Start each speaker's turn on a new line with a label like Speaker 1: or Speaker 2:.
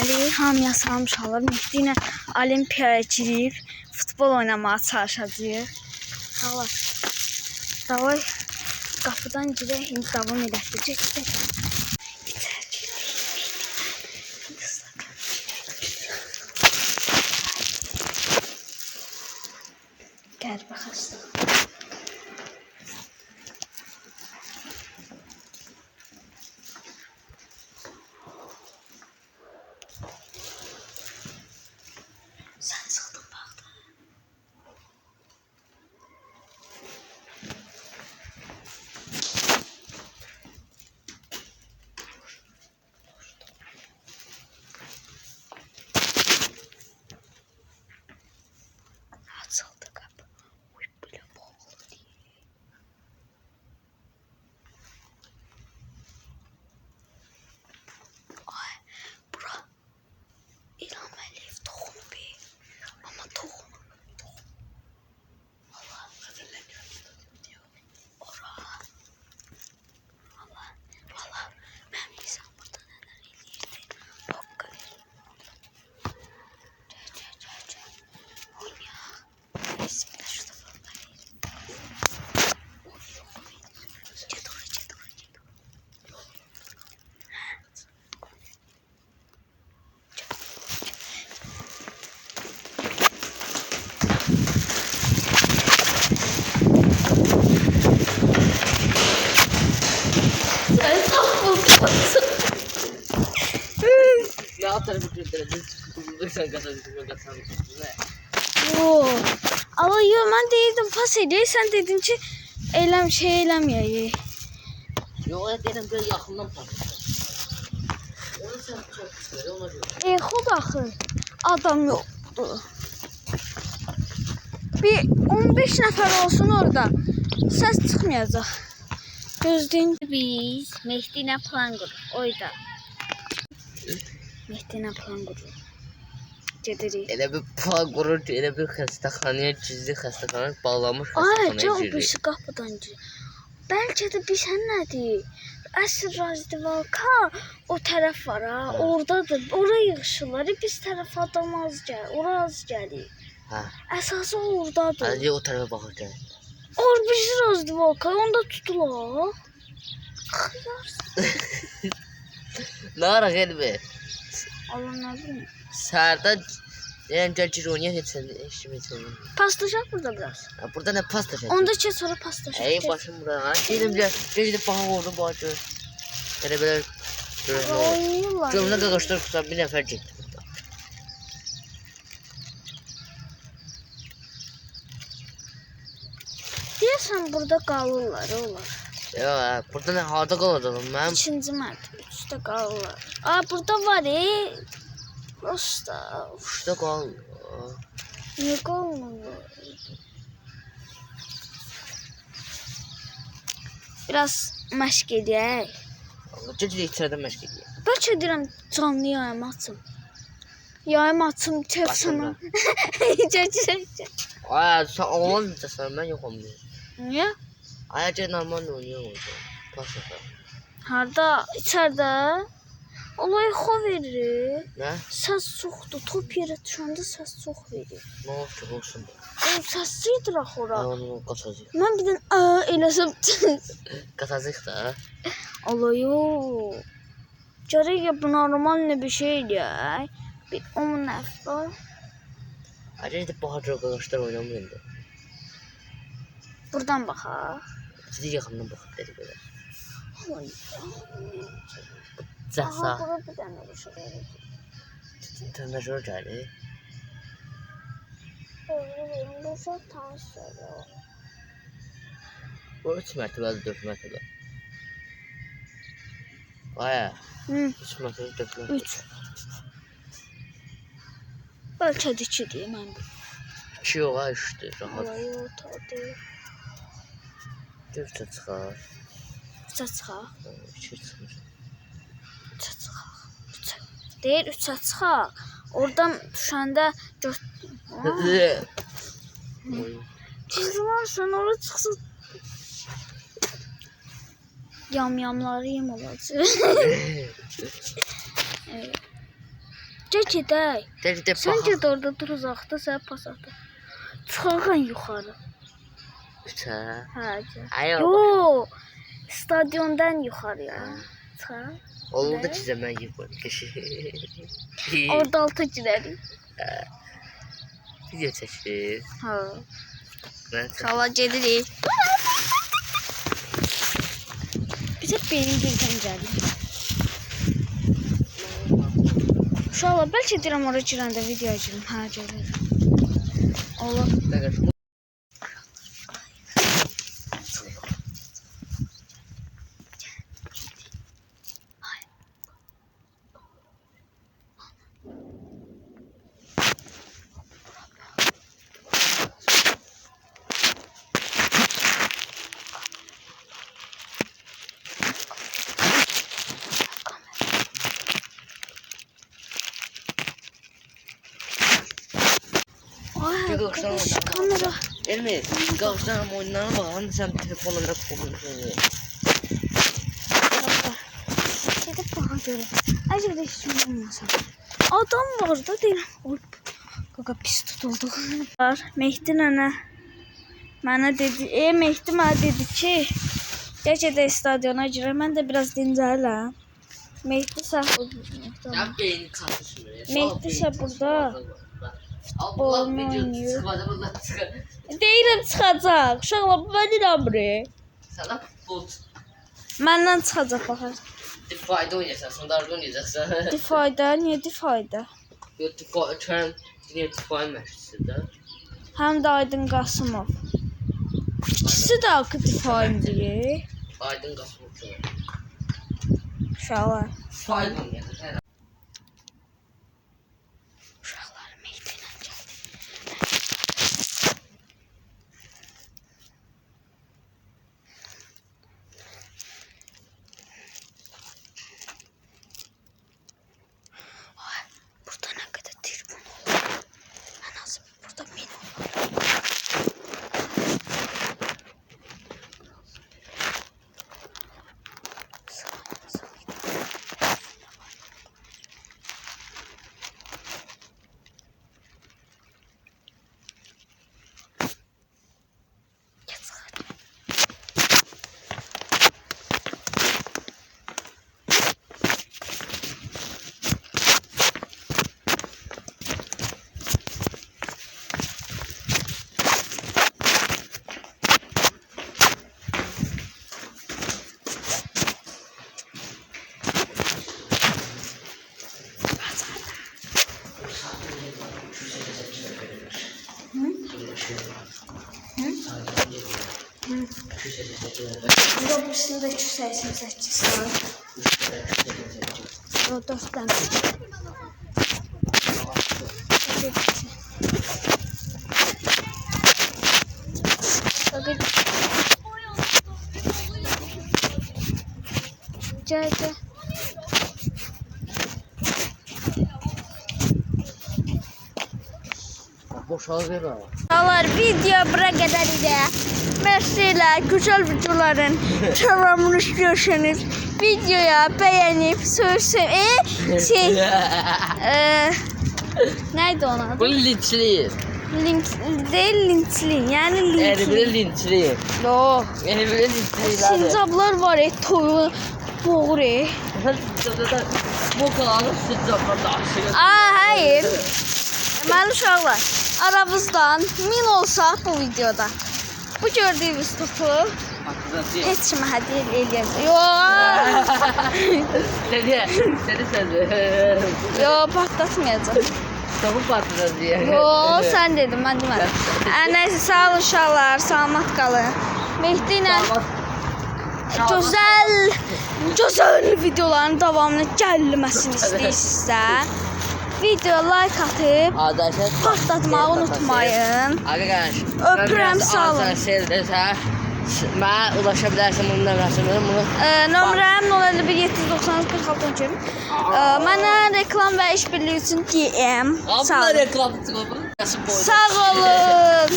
Speaker 1: Deməli, hamıya salam uşaqlar. Mehdi ilə Olimpiyaya girib futbol oynamağa çalışacağıq. Uşaqlar, davay qapıdan girək, indi davam edəcək. Gəl baxasın. Sen sıktın baktın. Açıldı kapı. Uy böyle boğuldu diye. Ay bura. İlham Əliyev toxunu bir. Ama toxunu. Allah. Ora. Allah. Valla. Ben bilsem burada neler eləyirdi. Hokka verir. Gel. Oynayaq. Bismillah şurada falan verir. Get oraya. Sen tapılsın.
Speaker 2: Ne yaptın bu kırıkları? Sen kazanıyorsun.
Speaker 1: Oo. Ama yo ben dedim pas edeyim. Sen dedin ki eylemeyeyim.
Speaker 2: Yok ya dedim böyle yakından patladı. Onu sen çok güzel ona göre.
Speaker 1: Xud axı adam yoxdur. Bir 15 nəfər olsun orada. Səs çıxmayacaq. Gözləyin. Biz Mehdi ilə plan qururuq. Oyda. Mehdi ilə plan qururuq. Gedirik.
Speaker 2: Elə bir puan qurur ki, elə bir xəstəxanaya gizli xəstəxanaya bağlanmış
Speaker 1: Ay,
Speaker 2: xəstəxanaya
Speaker 1: can
Speaker 2: girir.
Speaker 1: birisi qapıdan girir. Bəlkə də bilsən nədir? Əsr Razdivalka o tərəf var ha, oradadır. Ora yığışırlar. Biz tərəf adam az gəlir, ora az gəlir.
Speaker 2: Hə.
Speaker 1: Əsası oradadır.
Speaker 2: Hadi o tərəfə baxır gəl.
Speaker 1: Or bir Razdivalka, onda tutular. Xıyarsın.
Speaker 2: Nə ara gəlmə?
Speaker 1: Allah nə bilim.
Speaker 2: Sərdə deyəm gəl gir oynayaq heç sən eşitmə.
Speaker 1: Paslaşaq burada biraz.
Speaker 2: Burada nə pasta çəkir?
Speaker 1: Onda keç sonra paslaşaq.
Speaker 2: Ey başım bura. Gelim gəl. Gedib baxaq orada baxır. Elə belə görün nə olur.
Speaker 1: Oynayırlar.
Speaker 2: Gömünə qaqaşlar kusan bir nəfər getdi burada.
Speaker 1: Deyəsən burada qalırlar, onlar.
Speaker 2: Ya, burada nə harda qalacağam mən?
Speaker 1: İkinci mərtəbə üstə qalırlar. Aa, burada var Prosta.
Speaker 2: Uşda qal.
Speaker 1: Niyə qalmırlar? Biraz məşq edək.
Speaker 2: Gecə içəridə məşq edir.
Speaker 1: Bəlkə deyirəm canlı yayım açım. Yayım açım, çək sana. Çək.
Speaker 2: Ay, sən olmaz sən mən yoxam.
Speaker 1: Niyə?
Speaker 2: Ay, gəl normal oynayaq. Pas atar.
Speaker 1: Harda? İçəridə? Olay xo verir.
Speaker 2: Nə?
Speaker 1: Səs çoxdur. Top yerə düşəndə səs çox verir.
Speaker 2: Nə olub ki, olsun.
Speaker 1: O səssizdir axı ora.
Speaker 2: Onu qaçacaq.
Speaker 1: Mən bir dənə eləsəm.
Speaker 2: Qaçacaq da.
Speaker 1: Olay o. Gərək ya bu normal ne bir şey deyək. Bir 10 nəfər.
Speaker 2: Ay, gəl baxacaq qaqaşlar oynamır indi.
Speaker 1: Buradan baxaq.
Speaker 2: Ciddi yaxından baxıb dedi belə.
Speaker 1: Olay.
Speaker 2: Cəsa.
Speaker 1: Aha, bura bir dənə uşaq.
Speaker 2: Trenajör gəlir.
Speaker 1: Bu uşaq tanış söylüyor.
Speaker 2: Bu 3 mərtəbəli 4 mərtəbə. Ay, 3 mərtəbəli 4 mərtəbə.
Speaker 1: 3. Bəlkə də 2 deyim mən.
Speaker 2: 2 yox, ay 3-dür. Rahat.
Speaker 1: Olay o tadı.
Speaker 2: 4 çıxar.
Speaker 1: 3 çıxaq.
Speaker 2: 2 çıxır.
Speaker 1: 3 çıxaq. Deyir 3 çıxaq. Oradan düşəndə Cizman sen oraya çıksın. Yamyamları yem olacak. Evet. Gəl gedək.
Speaker 2: Dedi
Speaker 1: Sən
Speaker 2: bax.
Speaker 1: get orada dur uzaqda, sən pas atı. Çıxarın yuxarı.
Speaker 2: Uça.
Speaker 1: Hə, gəl.
Speaker 2: Ayo.
Speaker 1: Yo, stadiondan yuxarıya. Çıx.
Speaker 2: Oldu ki zaman yıkıldı.
Speaker 1: Orada alta girərik.
Speaker 2: Video çəkir.
Speaker 1: Hə.
Speaker 2: Ben
Speaker 1: Şala gedirik. Bizə beyin girdən gəlir. Şala bəlkə deyirəm ora girəndə video girim. Hə, gəlir. Ola. Ay, kamera.
Speaker 2: Elmi, qavuşdan oyunlarına baxan sən telefonla qoyursan.
Speaker 1: Gedib baxa görək. Əcəb də heç kim olmasın. Adam var da deyirəm. Oy, qaqa pis tutuldu. Mehdi nənə mənə dedi, Mehdi mənə dedi ki, gəl gedək stadiona girək. Mən də biraz dincələm. Mehdi sən
Speaker 2: Ya beyni çatışmır.
Speaker 1: Mehdi ise burada.
Speaker 2: Allah
Speaker 1: oynuyor.
Speaker 2: video çıxmadı bundan çıxır.
Speaker 1: Deyirəm çıxacaq. Uşaqlar mən inanmıram.
Speaker 2: Sana futbol
Speaker 1: Məndən çıxacaq baxar.
Speaker 2: difayda oynayacaqsan, standart oynayacaqsan.
Speaker 1: Difayda, niyə difayda?
Speaker 2: Yox, difay, Kərəm yine difay məşqçisidir.
Speaker 1: Həm də Aydın Qasımov. İkisi də haqqı difayındır.
Speaker 2: Aydın Qasımov.
Speaker 1: Uşaqlar.
Speaker 2: Difay oynayacaq.
Speaker 1: Uşaqlar Mehdi ilə gəldi. Ay, burada nə qədər tribun olur. Ən azı burada min olur. Burada birisində 288 var. O 4 dənə. Gəl, gəl.
Speaker 2: Boşalır ama.
Speaker 1: Uşaqlar, video bura qədər idi. Merci ilə gözəl videoların tamamını görürsünüz. Videoya bəyənib, neydi ona adı?
Speaker 2: Bu linçliyim.
Speaker 1: Link değil, linçliyim. Yəni
Speaker 2: Yani
Speaker 1: linçliyim.
Speaker 2: bile linçliyim.
Speaker 1: Yox.
Speaker 2: Yani bile linçliyim.
Speaker 1: Sincablar var, toyu boğur.
Speaker 2: Bu kanalın sincaplarında aşırı.
Speaker 1: Hayır. Deməli uşaqlar, aramızdan 1000 olsaq bu videoda. Bu gördüyünüz topu heç kimə hədiyyə eləyəcək. Yox.
Speaker 2: Seni
Speaker 1: Yox, partlatmayacaq.
Speaker 2: Topu patladı diye.
Speaker 1: Yox, sən dedin, mən demədim. Nəysə, sağ olun uşaqlar, salamat qalın. Mehdi ilə gözəl videoların davamını gəlməsini istəyirsinizsə, video like atıb partlatmağı unutmayın.
Speaker 2: Arkadaş,
Speaker 1: Öpürəm, sağ olun.
Speaker 2: Mənə ulaşa bilərsən bunun nömrəsini.
Speaker 1: Nömrəm 051 790 46 gün. Mənə reklam və işbirliyi üçün DM. Sağ olun.
Speaker 2: Reklam çıxıb.
Speaker 1: Sağ olun.